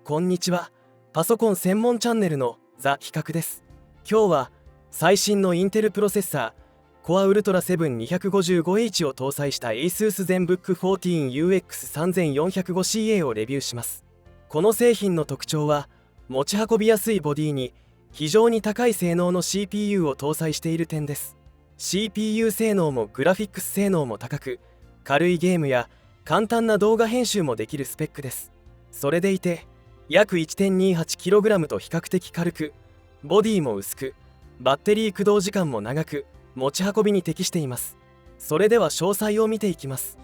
こんにちは。パソコン専門チャンネルのザ・比較です。今日は最新のインテルプロセッサー Core Ultra 7 255H を搭載した ASUS ZenBook 14 UX3405CA をレビューします。この製品の特徴は持ち運びやすいボディに非常に高い性能の CPU を搭載している点です。 CPU 性能もグラフィックス性能も高く、軽いゲームや簡単な動画編集もできるスペックです。それでいて約 1.28kg と比較的軽く、ボディも薄く、バッテリー駆動時間も長く、持ち運びに適しています。それでは詳細を見ていきます。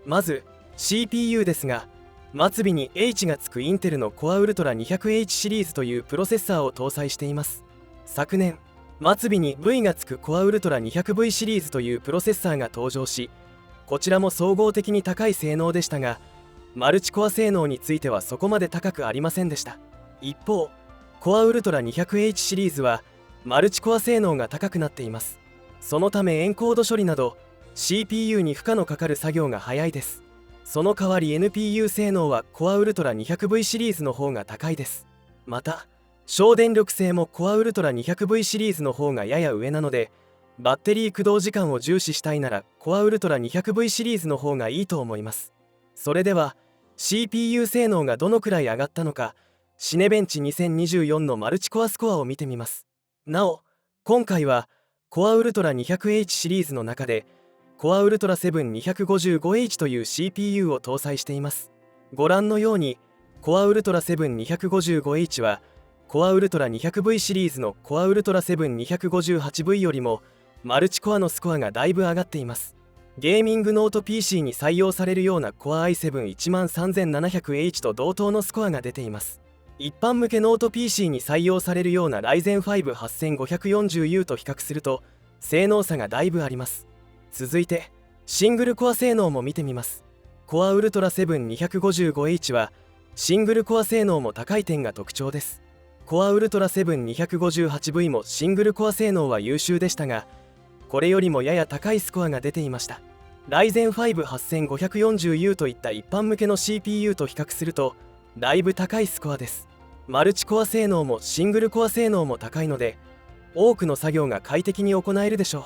まず CPU ですが、末尾に H がつくインテルの Core Ultra 200H シリーズというプロセッサーを搭載しています。昨年末尾に V がつく Core Ultra 200V シリーズというプロセッサーが登場し、こちらも総合的に高い性能でしたが、マルチコア性能についてはそこまで高くありませんでした。一方 Core Ultra 200H シリーズはマルチコア性能が高くなっています。そのためエンコード処理など CPU に負荷のかかる作業が早いです。その代わり NPU 性能は Core Ultra 200V シリーズの方が高いです。また省電力性も Core Ultra 200V シリーズの方がやや上なので、バッテリー駆動時間を重視したいなら Core Ultra 200V シリーズの方がいいと思います。それでは CPU 性能がどのくらい上がったのか、シネベンチ2024のマルチコアスコアを見てみます。なお今回は Core Ultra 200H シリーズの中で Core Ultra 7 255H という CPU を搭載しています。ご覧のように Core Ultra 7 255H は Core Ultra 200V シリーズの Core Ultra 7 258V よりもマルチコアのスコアがだいぶ上がっています。ゲーミングノート PC に採用されるような Core i7-13700H と同等のスコアが出ています。一般向けノート PC に採用されるような Ryzen 5 8540U と比較すると性能差がだいぶあります。続いてシングルコア性能も見てみます。 Core Ultra 7 255H はシングルコア性能も高い点が特徴です。 Core Ultra 7 258V もシングルコア性能は優秀でしたが、これよりもやや高いスコアが出ていました。Ryzen 5 8540U といった一般向けの CPU と比較するとだいぶ高いスコアです。マルチコア性能もシングルコア性能も高いので、多くの作業が快適に行えるでしょう。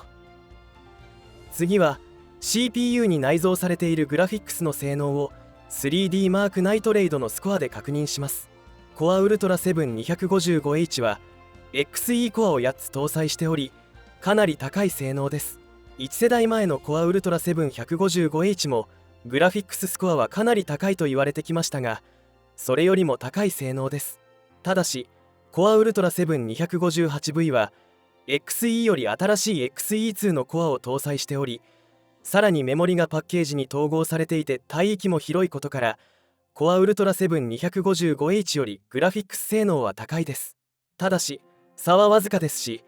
次は CPU に内蔵されているグラフィックスの性能を 3D マークナイトレイドのスコアで確認します。 Core Ultra 7 255H は XE コアを8つ搭載しており、かなり高い性能です。1世代前の Core Ultra 7 155H もグラフィックススコアはかなり高いと言われてきましたが、それよりも高い性能です。ただし Core Ultra 7 258V は XE より新しい XE2 のコアを搭載しており、さらにメモリがパッケージに統合されていて帯域も広いことから Core Ultra 7 255H よりグラフィックス性能は高いです。ただし差はわずかですし、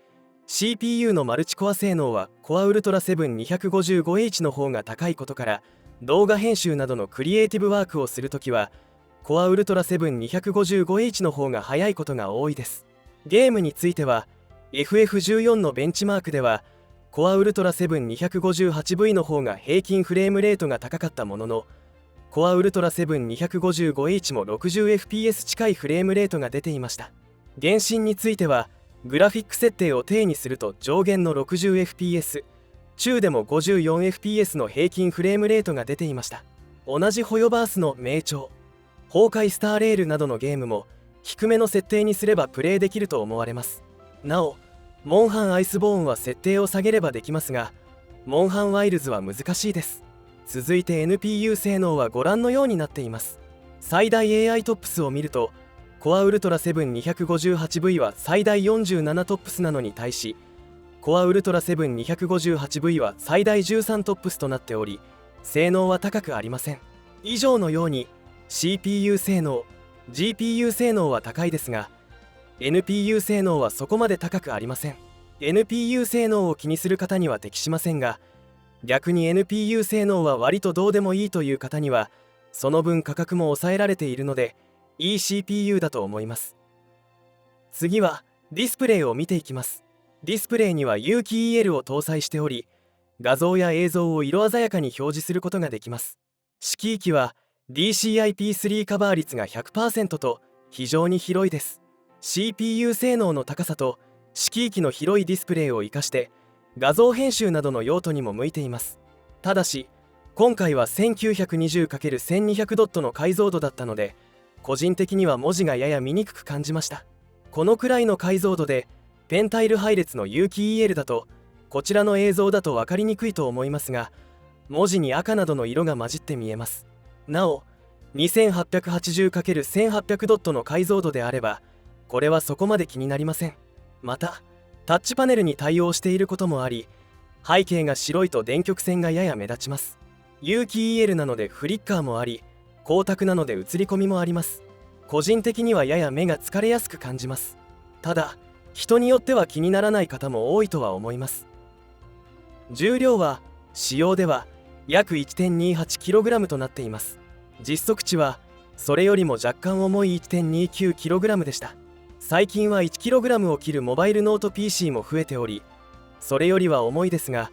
CPU のマルチコア性能は Core Ultra 7 255H の方が高いことから、動画編集などのクリエイティブワークをするときは Core Ultra 7 255H の方が早いことが多いです。ゲームについては FF14 のベンチマークでは Core Ultra 7 258V の方が平均フレームレートが高かったものの、 Core Ultra 7 255H も 60fps 近いフレームレートが出ていました。原神についてはグラフィック設定を低にすると上限の 60fps、 中でも 54fps の平均フレームレートが出ていました。同じホヨバースの名著崩壊スターレールなどのゲームも低めの設定にすればプレイできると思われます。なおモンハンアイスボーンは設定を下げればできますが、モンハンワイルズは難しいです。続いて NPU 性能はご覧のようになっています。最大 AI トップスを見るとCore Ultra 7 258V は最大47トップスなのに対し Core Ultra 7 258V は最大13トップスとなっており、性能は高くありません。以上のように CPU 性能、GPU 性能は高いですが NPU 性能はそこまで高くありません。 NPU 性能を気にする方には適しませんが、逆に NPU 性能は割とどうでもいいという方にはその分価格も抑えられているのでいい CPU だと思います。次はディスプレイを見ていきます。ディスプレイには有機 EL を搭載しており、画像や映像を色鮮やかに表示することができます。色域は DCI-P3 カバー率が 100% と非常に広いです。 CPU 性能の高さと色域の広いディスプレイを生かして画像編集などの用途にも向いています。ただし今回は 1920×1200 ドットの解像度だったので、個人的には文字がやや見にくく感じました。このくらいの解像度でペンタイル配列の有機 EL だとこちらの映像だと分かりにくいと思いますが、文字に赤などの色が混じって見えます。なお 2880×1800 ドットの解像度であればこれはそこまで気になりません。またタッチパネルに対応していることもあり、背景が白いと電極線がやや目立ちます。有機 EL なのでフリッカーもあり、光沢なので映り込みもあります。個人的にはやや目が疲れやすく感じます。ただ人によっては気にならない方も多いとは思います。重量は使用では約 1.28kg となっています。実測値はそれよりも若干重い 1.29kg でした。最近は 1kg を切るモバイルノート PC も増えており、それよりは重いですが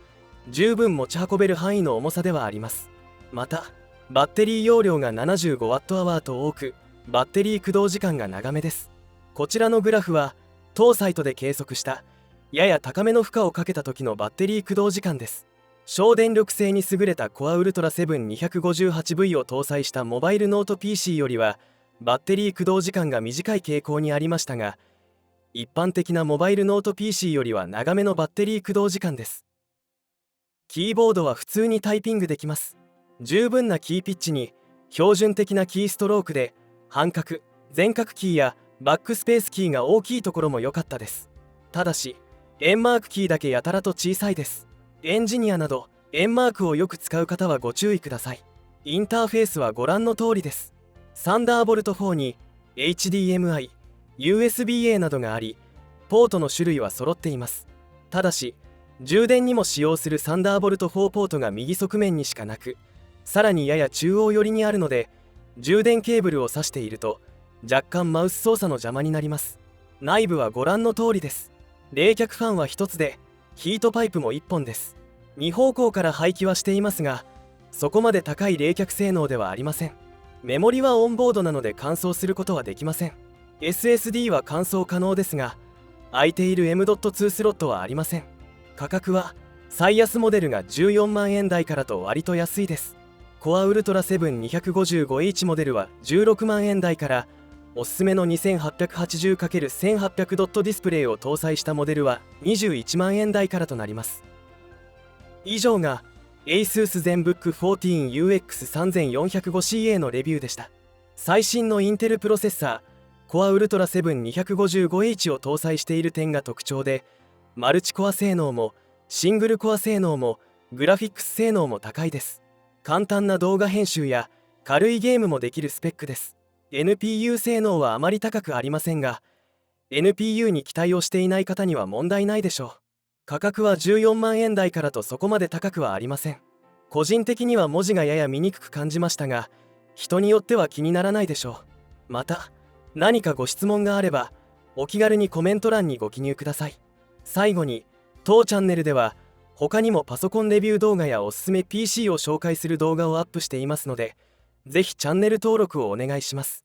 十分持ち運べる範囲の重さではあります。またバッテリー容量が 75Wh と多く、バッテリー駆動時間が長めです。こちらのグラフは当サイトで計測したやや高めの負荷をかけた時のバッテリー駆動時間です。省電力性に優れた Core Ultra 7 258V を搭載したモバイルノート PC よりはバッテリー駆動時間が短い傾向にありましたが、一般的なモバイルノート PC よりは長めのバッテリー駆動時間です。キーボードは普通にタイピングできます。十分なキーピッチに標準的なキーストロークで半角、全角キーやバックスペースキーが大きいところも良かったです。ただし円マークキーだけやたらと小さいです。エンジニアなど円マークをよく使う方はご注意ください。インターフェースはご覧の通りです。サンダーボルト4に HDMI、USB-A などがあり、ポートの種類は揃っています。ただし充電にも使用するサンダーボルト4ポートが右側面にしかなく、さらにやや中央寄りにあるので充電ケーブルを挿していると若干マウス操作の邪魔になります。内部はご覧の通りです。冷却ファンは1つでヒートパイプも1本です。2方向から排気はしていますが、そこまで高い冷却性能ではありません。メモリはオンボードなので乾燥することはできません。 SSD は乾燥可能ですが空いている M.2 スロットはありません。価格は最安モデルが14万円台からと割と安いです。Core Ultra 7 255H モデルは16万円台から、おすすめの 2880×1800 ドットディスプレイを搭載したモデルは21万円台からとなります。以上が ASUS ZenBook 14 UX3405CA のレビューでした。最新のインテルプロセッサー Core Ultra 7 255H を搭載している点が特徴で、マルチコア性能もシングルコア性能もグラフィックス性能も高いです。簡単な動画編集や軽いゲームもできるスペックです。 NPU 性能はあまり高くありませんが NPU に期待をしていない方には問題ないでしょう。価格は14万円台からとそこまで高くはありません。個人的には文字がやや見にくく感じましたが、人によっては気にならないでしょう。また何かご質問があればお気軽にコメント欄にご記入ください。最後に当チャンネルでは他にもパソコンレビュー動画やおすすめ PC を紹介する動画をアップしていますので、ぜひチャンネル登録をお願いします。